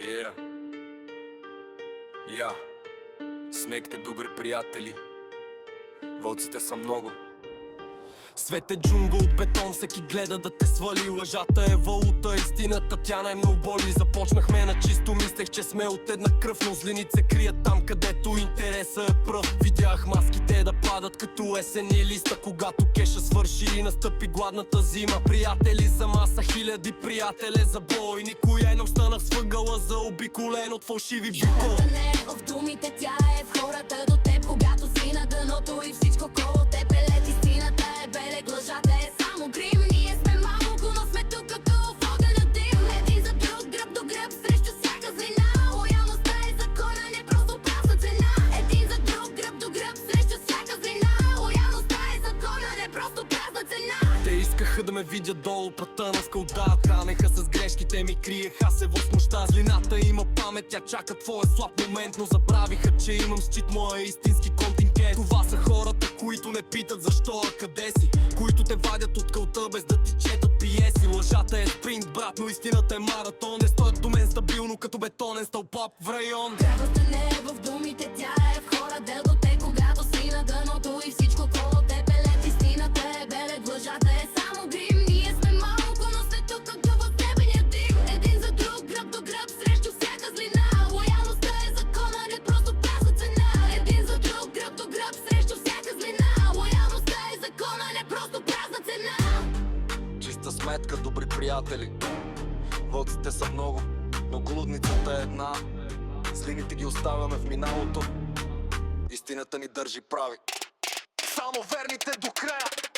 Yeah. Я. Смекте добри приятели. Вълците са много. Свет е джунгъл от бетон, всеки гледа да те свали. Лъжата е валута, истината тя най-много боли. Започнахме на чисто, мислех, че сме от една кръв, но злините се крият там, където интереса е пръв. Видях маските да падат като есенни листа, когато кеша свърши и настъпи гладната зима. Приятели за маса, хиляди приятели за бой. Никоя не останах с въгъла, заобиколен от фалшиви биколи. Истината не е в думите, тя е в хората до теб, когато си на дъното и всичко около теб е лед. Истината е белег, лъжата е само грим. Ние сме малко, но сме тук като в огъня дим. Един за друг, гръб до гръб, срещу всяка злина. Лоялността е закона, не просто празна цена. Един за друг, гръб до гръб, срещу всяка злина. Лоялността е закона, не просто празна цена. Те искаха да ме видят долу, прата на скалда. Хранеха с грешките ми, криеха се в нощта. Злината има памет, тя чака твоя слаб момент, но забравиха, че имам щит, моя истински контингент. Това са хората, които не питат защо, а къде си, които те вадят от кълта без да ти четат пиеси. Лъжата е спринт, брат, но истината е маратон. Не стоят до мен стабилно като бетонен стълб в район. Правата не е в думите, тя е в хора дел до те, когато си на дъното и всичко около теб е лед. Истината е белег, лъжата е само грим. Ние сме малко, но сме тук като в тебения дим. Един за друг, гръб до гръб, срещу всяка злина. Лоялността е закона, не просто празна цена. Един за друг, гръб до гръб, срещу всяка злина. Лоялността е закона, не просто празна цена. Чиста сметка, добри приятели. Вълците са много, но глудницата е една. Злините ги оставяме в миналото. Истината ни държи прави. Само верните до края.